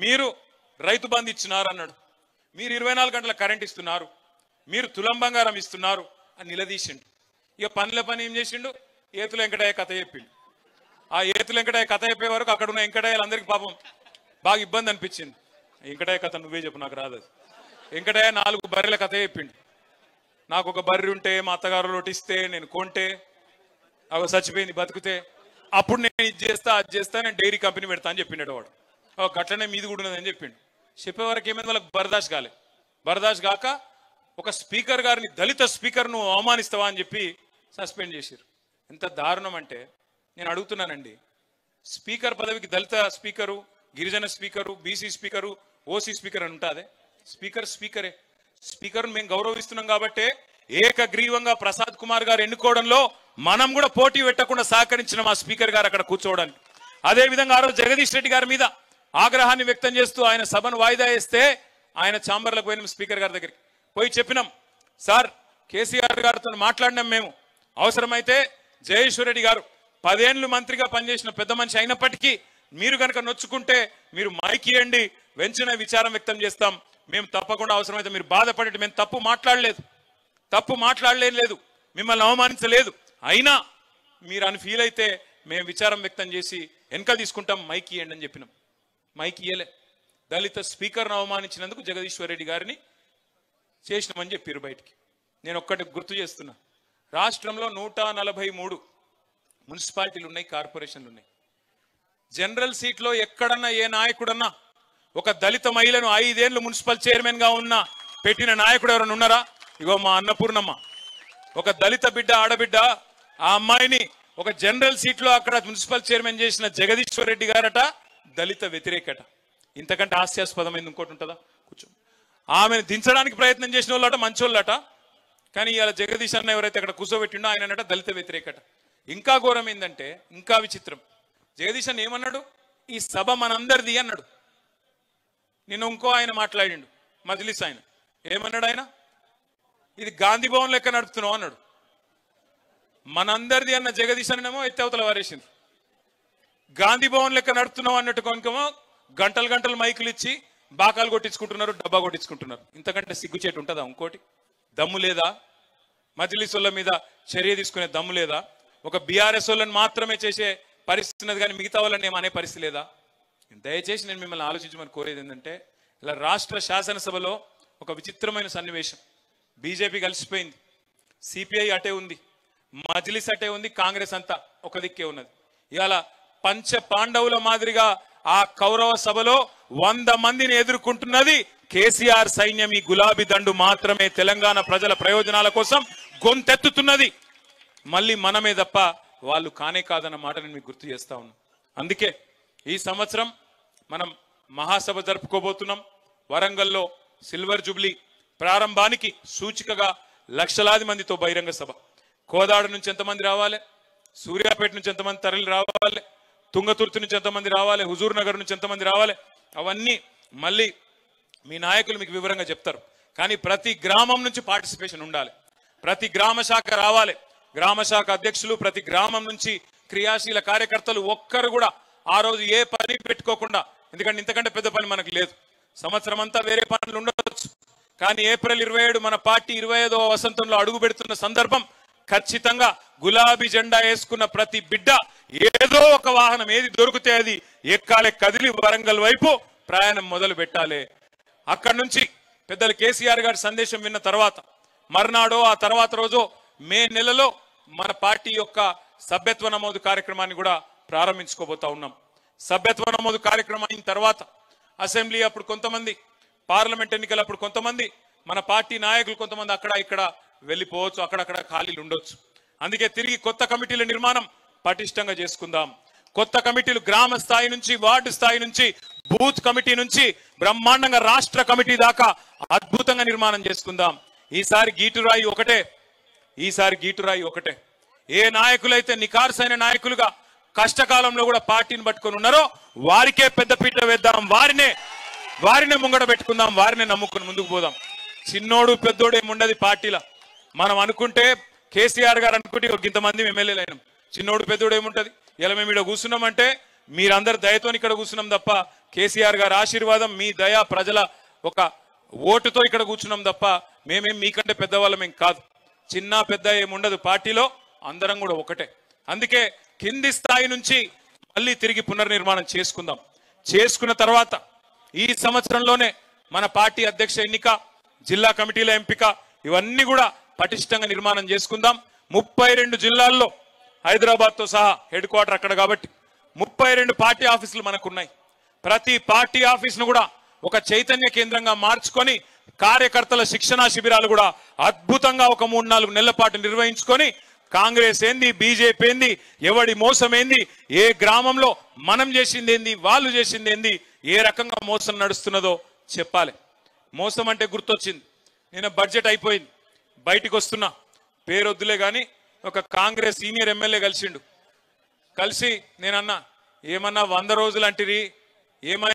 మీరు రైతు బంధు ఇచ్చినారు అన్నాడు, మీరు 24 గంటల కరెంట్ ఇస్తున్నారు, మీరు తులం బంగారం ఇస్తున్నారు అని నిలదీసిండు. ఇక పనుల పని ఏం చేసిండు, ఏతుల వెంకటయ్య కథ చెప్పిండు. ఆ ఏతుల వెంకటయ్య కథ చెప్పే వరకు అక్కడ ఉన్న వెంకటయ్యలందరికీ పాపం బాగా ఇబ్బంది అనిపించింది. వెంకటయ్య కథ నువ్వే చెప్పు, నాకు రాదు. వెంకటయ్య 4 బర్రెల కథ చెప్పిండు. నాకు ఒక బర్రె ఉంటే మా అత్తగారు లోటిస్తే నేను కొంటే అవి చచ్చిపోయింది, బతికితే అప్పుడు నేను ఇది చేస్తా అది చేస్తా, నేను డైరీ కంపెనీ పెడతా అని చెప్పిండు వాడు. గట్లనే మీది కూడా ఉన్నదని చెప్పిండు. చెప్పే వరకు ఏమైంది, వాళ్ళకి బర్దాష్ కాలే. బర్దాష్ కాక ఒక స్పీకర్ గారిని, దళిత స్పీకర్ నువ్వు అవమానిస్తావా అని చెప్పి సస్పెండ్ చేశారు. ఎంత దారుణం అంటే నేను అడుగుతున్నానండి, స్పీకర్ పదవికి దళిత స్పీకరు, గిరిజన speaker, BC speaker, OC speaker అని ఉంటుంది. స్పీకర్ స్పీకరే. స్పీకర్ను మేము గౌరవిస్తున్నాం కాబట్టి ఏకగ్రీవంగా ప్రసాద్ కుమార్ గారు ఎన్నుకోవడంలో మనం కూడా పోటీ పెట్టకుండా సహకరించిన మా స్పీకర్ గారు అక్కడ కూర్చోవడానికి. అదేవిధంగా ఆ రోజు జగదీష్ రెడ్డి గారి మీద ఆగ్రహాన్ని వ్యక్తం చేస్తూ ఆయన సభను వాయిదా వేస్తే ఆయన ఛాంబర్లకు పోయినాం, స్పీకర్ గారి దగ్గరికి పోయి చెప్పినాం, సార్ కేసీఆర్ గారితో మాట్లాడినాం మేము, అవసరమైతే జయేశ్వర్ రెడ్డి గారు 10 ఏళ్ళు మంత్రిగా పనిచేసిన పెద్ద మనిషి అయినప్పటికీ మీరు కనుక నొచ్చుకుంటే మీరు మైక్ ఇవ్వండి, వెంటనే విచారం వ్యక్తం చేస్తాం, మేము తప్పకుండా అవసరమైతే మీరు బాధపడేది, మేము తప్పు మాట్లాడలేదు, మిమ్మల్ని అవమానించలేదు, అయినా మీరు అని ఫీల్ అయితే మేము విచారం వ్యక్తం చేసి వెనక తీసుకుంటాం, మైక్ ఇవ్వండి అని చెప్పినాం. మైక్ ఇయ్యలే. దళిత స్పీకర్ను అవమానించినందుకు జగదీశ్వర్ రెడ్డి గారిని చేసినామని చెప్పారు బయటికి. నేను ఒక్కటి గుర్తు చేస్తున్నా, రాష్ట్రంలో 143 మున్సిపాలిటీలు ఉన్నాయి, కార్పొరేషన్లు ఉన్నాయి. జనరల్ సీట్లో ఎక్కడన్నా ఏ నాయకుడన్నా ఒక దళిత మహిళను 5 ఏళ్ళు మున్సిపల్ చైర్మన్ గా ఉన్న పెట్టిన నాయకుడు ఎవరైనా ఉన్నారా? ఇగో మా అన్నపూర్ణమ్మ, ఒక దళిత బిడ్డ, ఆడబిడ్డ, ఆ అమ్మాయిని ఒక జనరల్ సీట్లో అక్కడ మున్సిపల్ చైర్మన్ చేసిన జగదీశ్వర్ రెడ్డి గారట దళిత వ్యతిరేకట. ఇంతకంటే హాస్యాస్పదమైంది ఇంకోటి ఉంటుందా? కూర్చో. ఆమెను దించడానికి ప్రయత్నం చేసిన వాళ్ళట మంచోళ్ళట, కానీ ఇవాళ జగదీష్ అన్న ఎవరైతే అక్కడ కూర్చోబెట్టిండో ఆయనట దళిత వ్యతిరేకట. ఇంకా ఘోరం ఏంటంటే, ఇంకా విచిత్రం, జగదీష్ అన్న ఏమన్నాడు, ఈ సభ మనందరిది అన్నాడు. నిన్న ఇంకో ఆయన మాట్లాడిండు, మజ్లిస్ ఆయన, ఏమన్నాడు ఆయన, ఇది గాంధీ భవన్ లెక్క నడుపుతున్నావు అన్నాడు. మనందరిది అన్న జగదీష్ అన్నేమో ఎత్తవతల వారేసింది. గాంధీ భవన్ లెక్క నడుపుతున్నావు అన్నట్టు కొనుకేమో గంటలు గంటలు మైకులు ఇచ్చి బాకాలు కొట్టించుకుంటున్నారు, డబ్బా కొట్టించుకుంటున్నారు. ఇంతకంటే సిగ్గుచేటు ఉంటుందా? ఇంకోటి దమ్ము లేదా? మజ్లిస్ వాళ్ళ మీద చర్య తీసుకునే దమ్ము లేదా? ఒక బీఆర్ఎస్ వాళ్ళని మాత్రమే చేసే పరిస్థితి ఉన్నది, కానీ మిగతా వాళ్ళని ఏమనే పరిస్థితి లేదా? దయచేసి నేను మిమ్మల్ని ఆలోచించమని కోరేది ఏంటంటే, ఇలా రాష్ట్ర శాసనసభలో ఒక విచిత్రమైన సన్నివేశం. బీజేపీ కలిసిపోయింది, సిపిఐ అటే ఉంది, మజ్లిస్ అటే ఉంది, కాంగ్రెస్ అంతా ఒక దిక్కే ఉన్నది. ఇవాళ పంచ పాండవుల మాదిరిగా ఆ కౌరవ సభలో 100 మందిని ఎదుర్కొంటున్నది కేసీఆర్ సైన్యం. ఈ గులాబీ దండు మాత్రమే తెలంగాణ ప్రజల ప్రయోజనాల కోసం గొంతెత్తుతున్నది. మళ్ళీ మనమే తప్ప వాళ్ళు కానే కాదన్న మాట నేను మీకు గుర్తు చేస్తా ఉన్నా. అందుకే ఈ సంవత్సరం మనం మహాసభ జరుపుకోబోతున్నాం. వరంగల్లో సిల్వర్ జూబ్లీ ప్రారంభానికి సూచికగా లక్షలాది మందితో బహిరంగ సభ. కోదాడ నుంచి ఎంతమంది రావాలి, సూర్యాపేట నుంచి ఎంతమంది తరలి రావాలి, తుంగతుర్తి నుంచి ఎంతమంది రావాలి, హుజూర్ నగర్ నుంచి ఎంతమంది రావాలి, అవన్నీ మళ్ళీ మీ నాయకులు మీకు వివరంగా చెప్తారు. కానీ ప్రతి గ్రామం నుంచి పార్టిసిపేషన్ ఉండాలి, ప్రతి గ్రామ శాఖ రావాలి, గ్రామ శాఖ అధ్యక్షులు, ప్రతి గ్రామం నుంచి క్రియాశీల కార్యకర్తలు ఒక్కరు కూడా ఆ రోజు ఏ పని పెట్టుకోకుండా, ఎందుకంటే ఇంతకంటే పెద్ద పని మనకు లేదు, సంవత్సరం అంతా వేరే పనులు ఉండవచ్చు, కానీ ఏప్రిల్ 27 మన పార్టీ 25వ వసంతంలో అడుగు పెడుతున్న సందర్భం ఖచ్చితంగా గులాబీ జెండా వేసుకున్న ప్రతి బిడ్డ ఏదో ఒక వాహనం ఏది దొరికితే అది ఎక్కాలే, కదిలి వరంగల్ వైపు ప్రయాణం మొదలు పెట్టాలి. అక్కడి నుంచి పెద్దలు కేసీఆర్ గారి సందేశం విన్న తర్వాత మర్నాడో ఆ తర్వాత రోజు మే నెలలో మన పార్టీ యొక్క సభ్యత్వ నమోదు కార్యక్రమాన్ని కూడా ప్రారంభించుకోబోతా ఉన్నాం. సభ్యత్వ నమోదు కార్యక్రమం అయిన తర్వాత అసెంబ్లీ అప్పుడు కొంతమంది, పార్లమెంట్ ఎన్నికలు అప్పుడు కొంతమంది, మన పార్టీ నాయకులు కొంతమంది అక్కడ ఇక్కడ వెళ్ళిపోవచ్చు, అక్కడక్కడ ఖాళీలు ఉండొచ్చు. అందుకే తిరిగి కొత్త కమిటీల నిర్మాణం పటిష్టంగా చేసుకుందాం. కొత్త కమిటీలు గ్రామ స్థాయి నుంచి, వార్డు స్థాయి నుంచి, బూత్ కమిటీ నుంచి బ్రహ్మాండంగా రాష్ట్ర కమిటీ దాకా అద్భుతంగా నిర్మాణం చేసుకుందాం. ఈసారి గీటురాయి ఒకటే. ఏ నాయకులైతే నికార్సైన నాయకులుగా కష్టకాలంలో కూడా పార్టీని పట్టుకొని ఉన్నారో వారికే పెద్దపీట వేద్దాం, వారినే ముంగడ పెట్టుకుందాం, వారినే నమ్ముకుని ముందుకు పోదాం. చిన్నోడు పెద్దోడు ఏముండదు పార్టీలో. మనం అనుకుంటే కేసీఆర్ గారు అనుకుంటే ఇంతమంది ఎమ్మెల్యేలు అయినాం, చిన్నోడు పెద్దోడు ఏముంటది? ఇలా మేము ఇక్కడ కూర్చున్నామంటే మీరందరు దయతో ఇక్కడ కూర్చున్నాం తప్ప, కేసీఆర్ గారి ఆశీర్వాదం, మీ దయ, ప్రజల ఒక ఓటుతో ఇక్కడ కూర్చున్నాం తప్ప మేమేం మీకంటే పెద్దవాళ్ళమేం కాదు. చిన్న పెద్ద ఏముండదు, పార్టీలో అందరం కూడా ఒకటే. అందుకే కింది స్థాయి నుంచి మళ్ళీ తిరిగి పునర్నిర్మాణం చేసుకుందాం. చేసుకున్న తర్వాత ఈ సంవత్సరంలోనే మన పార్టీ అధ్యక్ష ఎన్నిక, జిల్లా కమిటీల ఎంపిక, ఇవన్నీ కూడా పటిష్టంగా నిర్మాణం చేసుకుందాం. 32 జిల్లాల్లో, హైదరాబాద్తో సహా హెడ్ క్వార్టర్ అక్కడ కాబట్టి 32 పార్టీ ఆఫీసులు మనకున్నాయి. ప్రతి పార్టీ ఆఫీసును కూడా ఒక చైతన్య కేంద్రంగా మార్చుకొని కార్యకర్తల శిక్షణా శిబిరాలు కూడా అద్భుతంగా ఒక 3-4 నెలల పాటు నిర్వహించుకొని కాంగ్రెస్ ఏంది, బీజేపీ ఏంది, ఎవడి మోసం ఏంది, ఏ గ్రామంలో మనం చేసింది ఏంది, వాళ్ళు చేసింది ఏంది, ఏ రకంగా మోసం నడుస్తున్నదో చెప్పాలి. మోసం అంటే గుర్తొచ్చింది, నేను బడ్జెట్ అయిపోయింది, బయటికి వస్తున్నా, పేరు వద్దులే కానీ ఒక కాంగ్రెస్ సీనియర్ ఎమ్మెల్యే కలిసిండు. కలిసి నేనన్నా, ఏమన్నా 100 రోజులు అంటిరి, ఏమన్నా